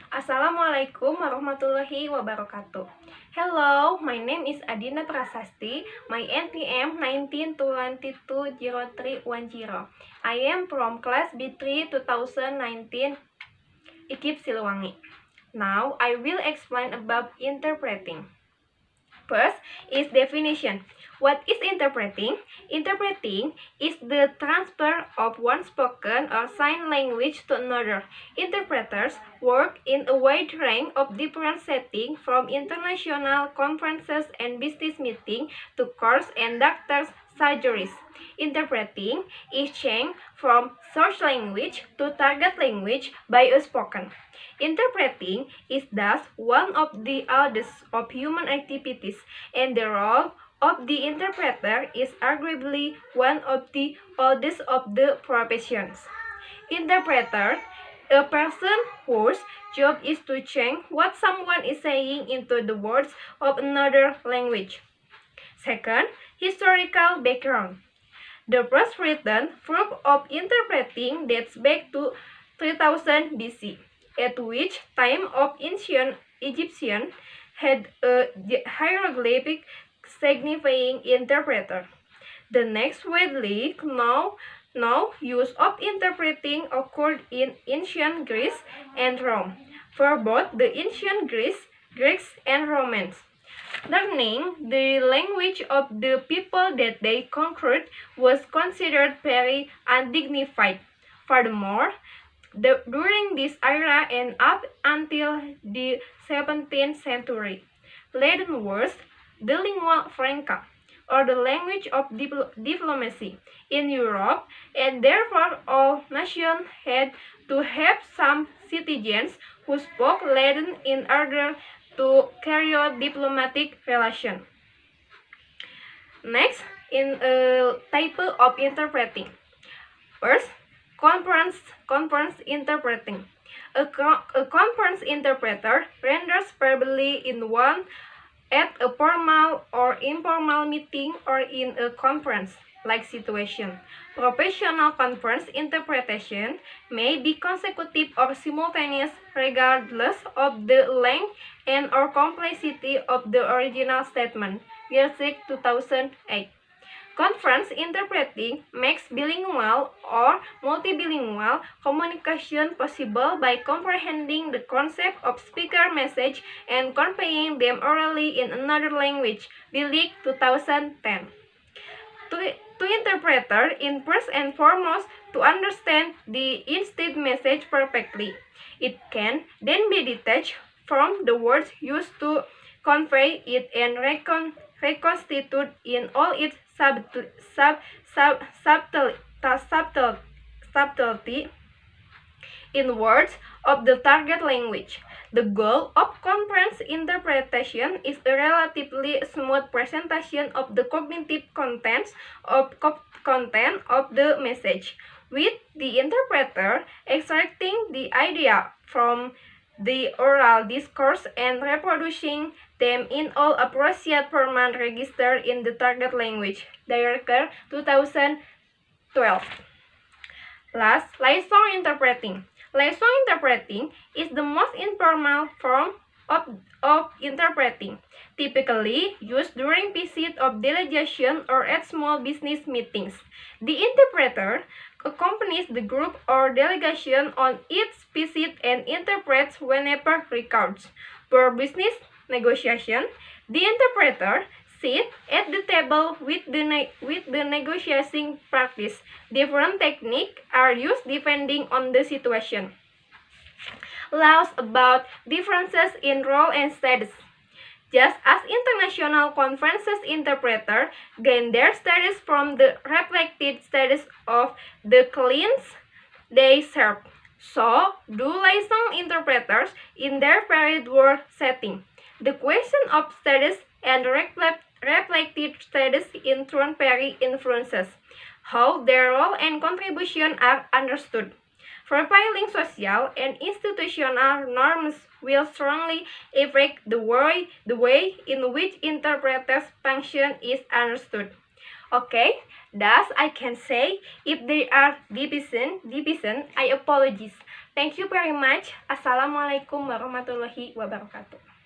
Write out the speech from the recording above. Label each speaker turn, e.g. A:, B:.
A: Assalamualaikum warahmatullahi wabarakatuh. Hello, my name is Adina Prasasti. My NPM 19220310. I am from class B3 2019, IKIP Siliwangi. Now, I will explain about interpreting. First is definition. What is interpreting? Interpreting is the transfer of one spoken or sign language to another. Interpreters work in a wide range of different settings, from international conferences and business meetings to courts and doctors' surgeries. Interpreting is changed from source language to target language by a spoken. Interpreting is thus one of the oldest of human activities, and the role of the interpreter is arguably one of the oldest of the professions. Interpreter, a person whose job is to change what someone is saying into the words of another language. Second, historical background. The first written proof of interpreting dates back to 3000 BC, at which time of ancient Egyptian had a hieroglyphic signifying interpreter. The next widely known use of interpreting occurred in ancient Greece and Rome, for both the ancient Greeks and Romans. Learning the language of the people that they conquered was considered very undignified. Furthermore, during this era and up until the 17th century, Latin was the lingua franca, or the language of diplomacy, in Europe, and therefore all nations had to have some citizens who spoke Latin in order to carry out diplomatic relations. Next, in a type of interpreting. First, conference interpreting. A conference interpreter renders verbally in one at a formal or informal meeting or in a conference-like situation. Professional conference interpretation may be consecutive or simultaneous regardless of the length and or complexity of the original statement. Giersik 2008. Conference interpreting makes bilingual or multilingual communication possible by comprehending the concept of speaker message and conveying them orally in another language. Bilik 2010. To interpreter in first and foremost to understand the instant message perfectly. It can then be detached from the words used to convey it and reconstituted in all its subtlety in words of the target language. The goal of conference interpretation is a relatively smooth presentation of the cognitive content of the message, with the interpreter extracting the idea from the oral discourse and reproducing them in all appropriate format registered in the target language. Director 2012. Last, liaison interpreting. Liaison interpreting is the most informal form of interpreting, typically used during visits of delegation or at small business meetings. The interpreter accompanies the group or delegation on its visit and interprets whenever required. For business negotiation, the interpreter sits at the table with the negotiating parties. Different techniques are used depending on the situation. Laws about differences in role and status. Just as international conferences interpreters gain their status from the reflected status of the clients they serve, so do liaison interpreters in their varied work setting. The question of status and reflected status in turn vary influences how their role and contribution are understood. Profiling social and institutional norms will strongly affect the way in which interpreters' function is understood. Okay, thus I can say if there are division, I apologize. Thank you very much. Assalamualaikum warahmatullahi wabarakatuh.